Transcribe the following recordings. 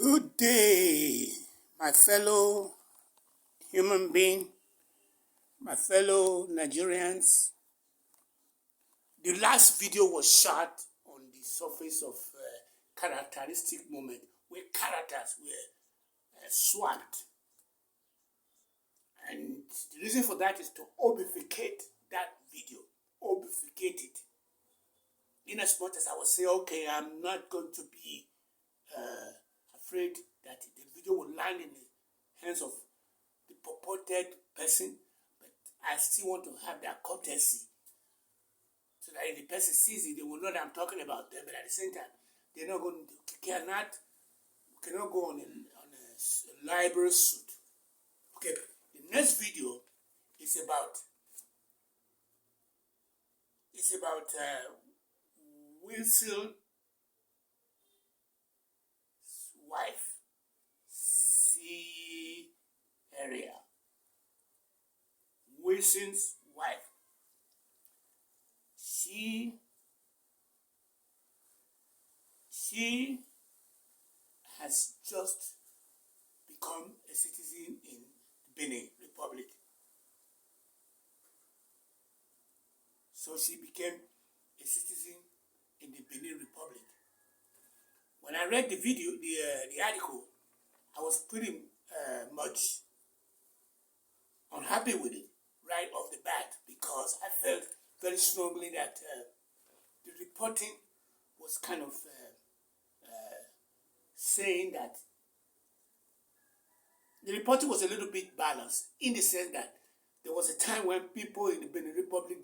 Good day, my fellow human being, my fellow Nigerians. The last video was shot on the surface of a characteristic moment where characters were swamped. And the reason for that is to obfuscate that video, obfuscate it. In as much as I would say, okay, I'm not going to be afraid that the video will land in the hands of the purported person, but I still want to have that courtesy so that if the person sees it, they will know that I'm talking about them, but at the same time, they're not going to, cannot go on a libel suit. Okay, the next video is about Wilson's wife, area. Wilson's wife. She has just become a citizen in Benin Republic. So she became a citizen in the Benin Republic. When I read the video, the article, I was pretty much unhappy with it right off the bat because I felt very strongly that the reporting was kind of saying that the reporting was a little bit balanced in the sense that there was a time when people in the Benin Republic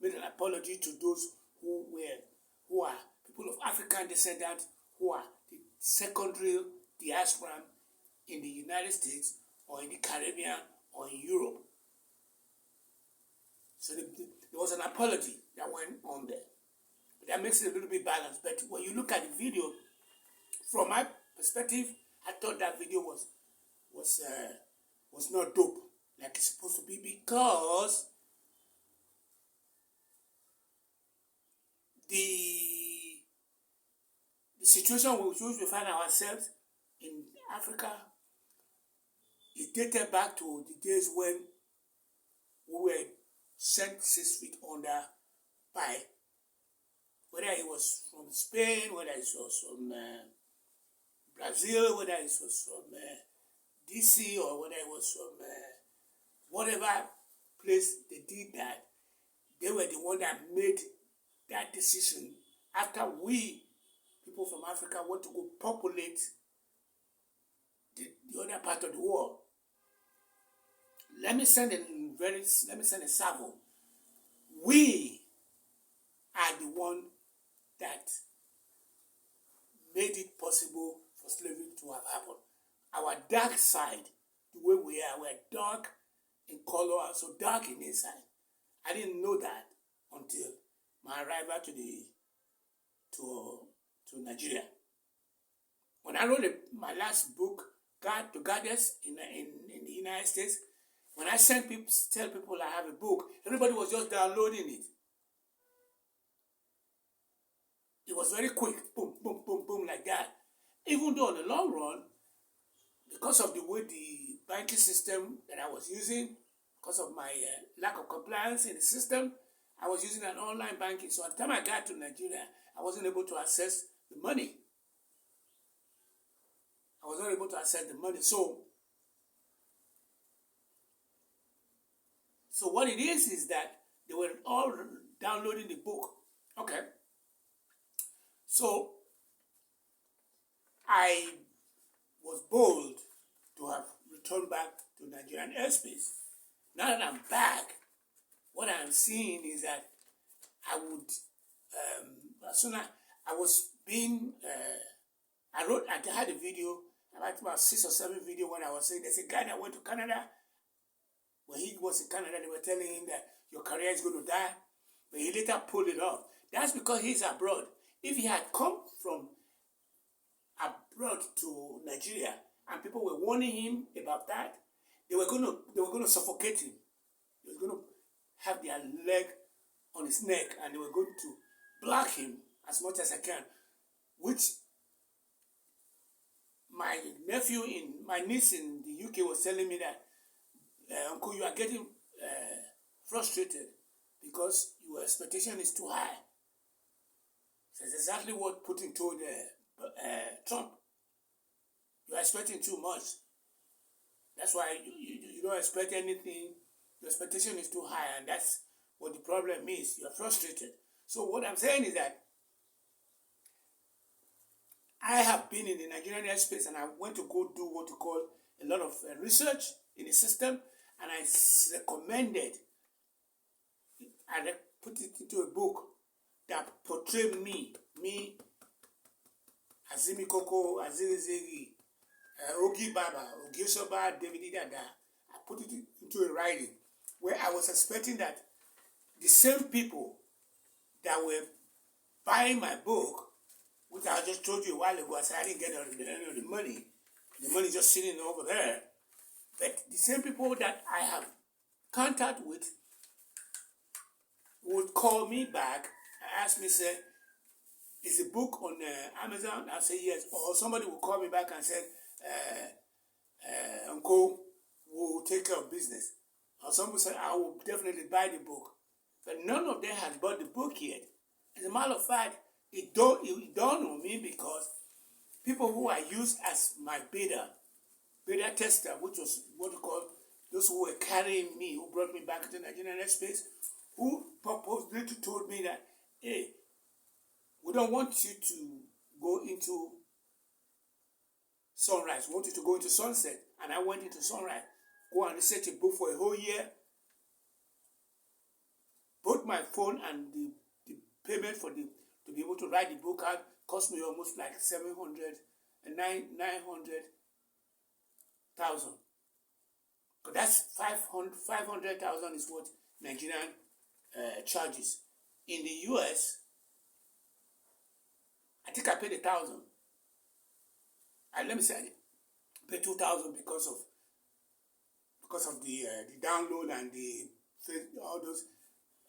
made an apology to those who are people of African descent, who are the secondary diaspora in the United States or in the Caribbean or in Europe. So there was an apology that went on there. But that makes it a little bit balanced. But when you look at the video, from my perspective, I thought that video was not dope like it's supposed to be because the situation in which we find ourselves in Africa is dated back to the days when we were sent 6 feet under by, whether it was from Spain, whether it was from Brazil, whether it was from DC, or whether it was from whatever place they did that. They were the one that made that decision after we, people from Africa, want to go populate the other part of the world. Let me send a salvo. We are the one that made it possible for slavery to have happened. Our dark side, the way we are, we're dark in color and so dark in inside. I didn't know that until my arrival to Nigeria. When I wrote my last book, God to Goddess in the United States, when I tell people I have a book, everybody was just downloading it. It was very quick, boom, boom, boom, boom, like that. Even though in the long run, because of the way the banking system that I was using, because of my lack of compliance in the system, I was using an online banking. So at the time I got to Nigeria, I wasn't able to access the money. So what it is that they were all downloading the book. Okay. So I was bold to have returned back to Nigerian airspace. Now that I'm back, what I'm seeing is that I would, as soon as I was being, I had a video, about 6 or 7 video when I was saying, there's a guy that went to Canada. When he was in Canada, they were telling him that your career is going to die. But he later pulled it off. That's because he's abroad. If he had come from abroad to Nigeria and people were warning him about that, they were going to suffocate him. They were going to have their leg on his neck and they were going to block him as much as I can, which my niece in the UK was telling me that, Uncle, you are getting frustrated because your expectation is too high. That's exactly what Putin told Trump. You are expecting too much. That's why you don't expect anything. Your expectation is too high, and that's what the problem is. You are frustrated. So what I'm saying is that I have been in the Nigerian airspace, and I went to go do what you call a lot of research in the system, and I recommended, put it into a book that portrayed me, Azimi Koko, Aziri Zegi, Ogi Baba, Ogiosoba, David Dada. I put it into a writing where I was expecting that the same people that were buying my book, which I just told you a while ago, I said I didn't get any of the money. The money just sitting over there. But the same people that I have contact with would call me back and ask me, say, is the book on Amazon? I'll say yes. Or somebody will call me back and say, Uncle, we'll take care of business. Or someone will say, I will definitely buy the book. But none of them has bought the book yet. As a matter of fact, it dawned on me because people who I used as my beta tester, which was what you call those who were carrying me, who brought me back to the Nigerian airspace, who purposely told me that, hey, we don't want you to go into sunrise. We want you to go into sunset. And I went into sunrise. Go and research a book for a whole year. Both my phone and the payment to be able to write the book out cost me almost like 700 and 900,000. Because that's 500,000 is what Nigerian charges. In the US, I think I paid 1,000. Let me say I paid 2,000 because of the download and all those.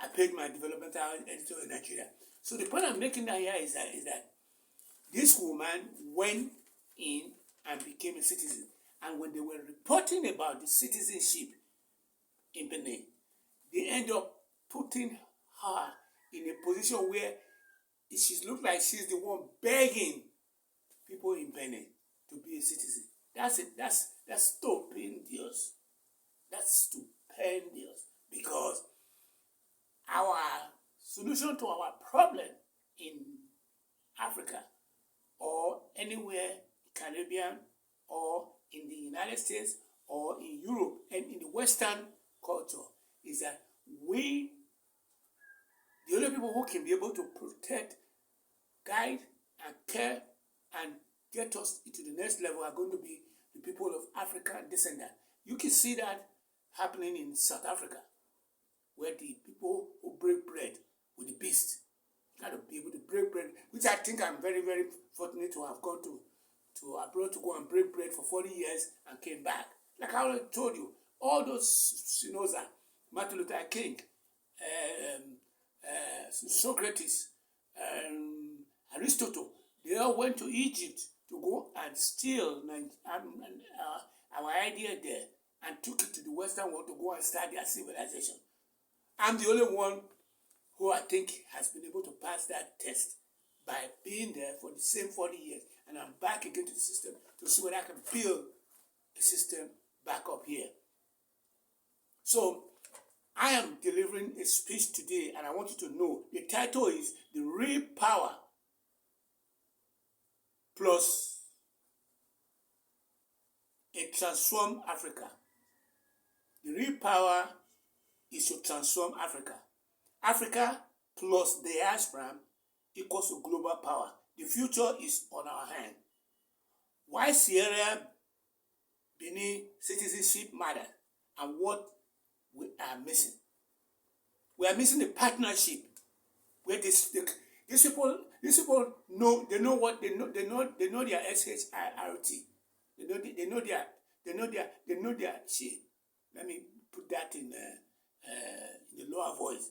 I paid my developmental editor in Nigeria. So the point I'm making here is that this woman went in and became a citizen. And when they were reporting about the citizenship in Benin, they end up putting her in a position where she looked like she's the one begging people in Benin to be a citizen. That's stupendous. That's stupendous because our solution to our problem in Africa or anywhere, Caribbean or in the United States or in Europe and in the Western culture is that the only people who can be able to protect, guide, and care and get us into the next level are going to be the people of African descent. You can see that happening in South Africa, where the people who break bread with the beast got to be able to break bread, which I think I'm very, very fortunate to have gone to abroad to go and break bread for 40 years and came back. Like I already told you, all those Spinoza, Martin Luther King, Socrates, Aristotle, they all went to Egypt to go and steal our idea there and took it to the Western world to go and start their civilization. I'm the only one who I think has been able to pass that test by being there for the same 40 years. And I'm back again to the system to see whether I can build a system back up here. So I am delivering a speech today, and I want you to know the title is The Real Power Plus a Transformed Africa. The real power is to transform Africa. Africa plus Diasprans equals to global power. The future is on our hand. Why Sierra Benin citizenship matters and what we are missing. We are missing a partnership where these people know their SHIRT. They know their shit. Let me put that in the lower voice.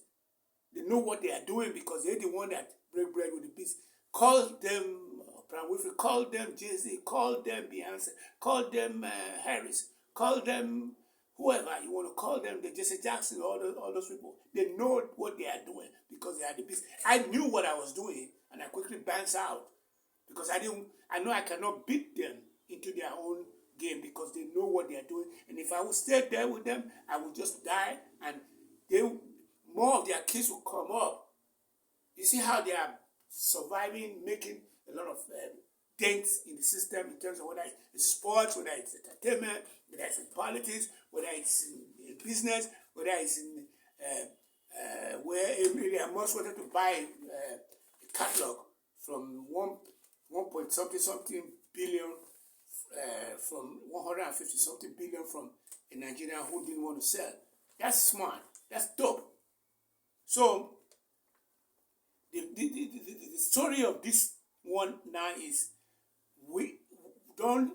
They know what they are doing because they're the one that break bread with the beast. Call them Oprah Winfrey, call them Jay-Z, call them Beyonce, call them Harris, call them whoever you want to call them, the Jesse Jackson, all those people. They know what they are doing because they are the beast. I knew what I was doing, and I quickly bounced out because I know I cannot beat them into their own game because they know what they are doing. And if I would stay there with them, I would just die, and more of their kids will come up. You see how they are surviving, making a lot of dents in the system in terms of whether it's sports, whether it's entertainment, whether it's in politics, whether it's in business, whether it's in where they are most wanted to buy a catalog from 1 point something billion from 150 something billion from a Nigerian who didn't want to sell. That's smart. That's dope. So the story of this one now is we don't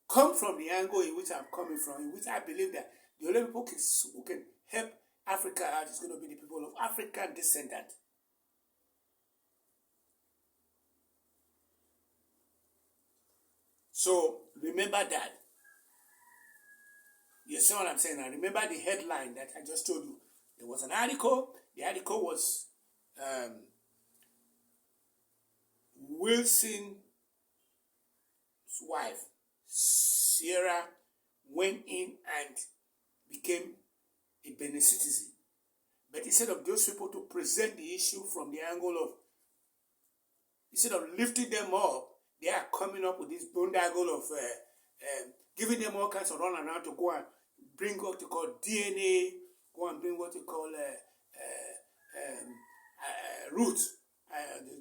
come from the angle in which I'm coming from, in which I believe that the only people who can help Africa out is going to be the people of African descent. So remember that. You see what I'm saying? Now remember the headline that I just told you. There was an article. The article was Wilson's wife, Sierra, went in and became a Benin citizen. But instead of those people to present the issue from the angle of, instead of lifting them up, they are coming up with this boondoggle of giving them all kinds of run around to go and bring what you call DNA, go and bring what you call roots,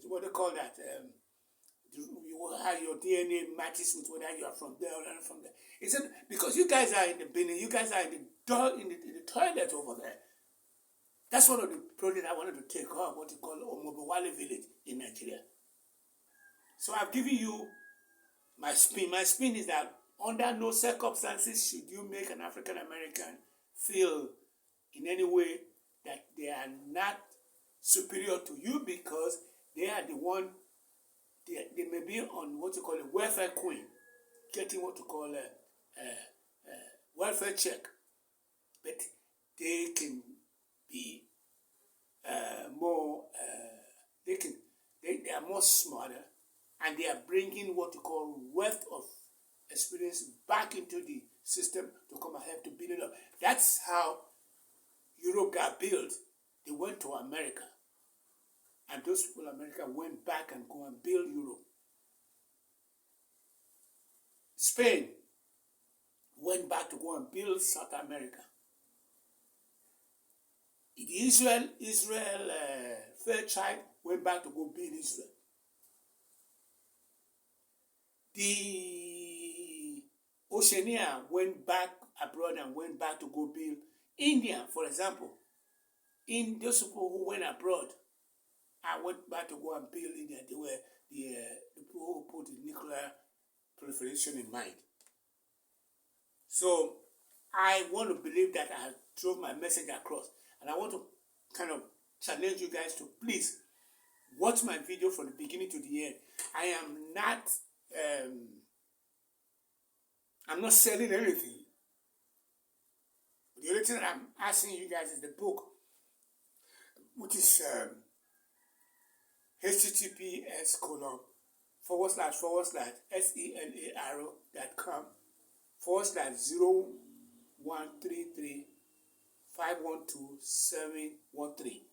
what they call that. You have your DNA matches with whether you are from there or not from there. He said, because you guys are in the Benin, you guys are in the toilet over there. That's one of the projects I wanted to take up, what you call Omobowale village in Nigeria. So I've given you my spin. My spin is that under no circumstances should you make an African American feel in any way that they are not superior to you because they are the one, they may be on what you call a welfare queen, getting what you call a welfare check, but they can be more, they are more smarter, and they are bringing what you call wealth of experience back into the system to come and help to build it up. That's how Europe got built. They went to America, and those people in America went back and go and build Europe. Spain went back to go and build South America. Israel, Fairchild went back to go build Israel. The Oceania went back abroad and went back to go build India, for example. In those people who went abroad, I went back to go and build India. They were the people who put the nuclear proliferation in mind. So I want to believe that I drove my message across. And I want to kind of challenge you guys to please watch my video from the beginning to the end. I am not, I'm not selling anything. The only thing that I'm asking you guys is the book, which is https://selarrow.com/0133512713.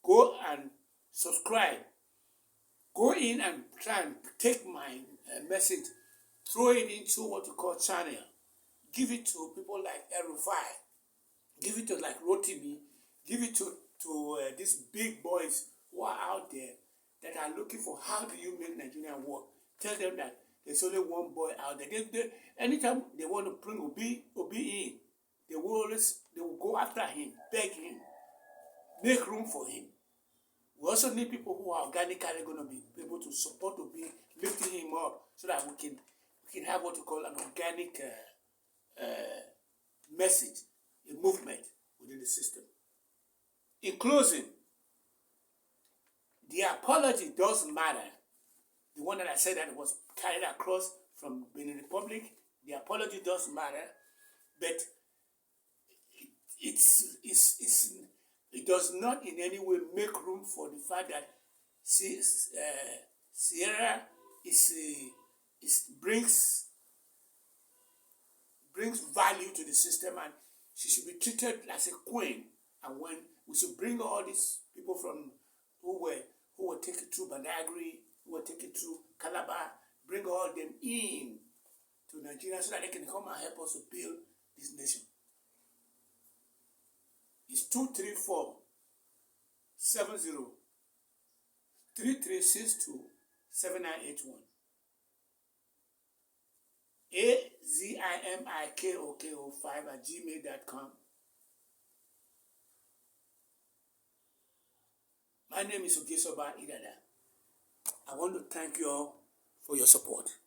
Go and subscribe. Go in and try and take my message, throw it into what you call channel. Give it to people like Erufai. Give it to like Rotimi. Give it to these big boys who are out there that are looking for how do you make Nigeria work. Tell them that there's only one boy out there. Anytime they want to bring Obi in, they will go after him, beg him, make room for him. We also need people who are organically going to be able to support Obi, lifting him up so that we can have what we call an organic message, a movement within the system. In closing, The apology does matter. The one that I said that was carried across from Benin Republic, the apology does matter, but it does not in any way make room for the fact that Sierra brings value to the system, and she should be treated as a queen. And when we should bring all these people from who were taken through Badagry, who were taken through Calabar, bring all them in to Nigeria so that they can come and help us to build this nation. It's 234-70-3362-7981. azimikoko5@gmail.com. My name is Ogesoba Idada. I want to thank you all for your support.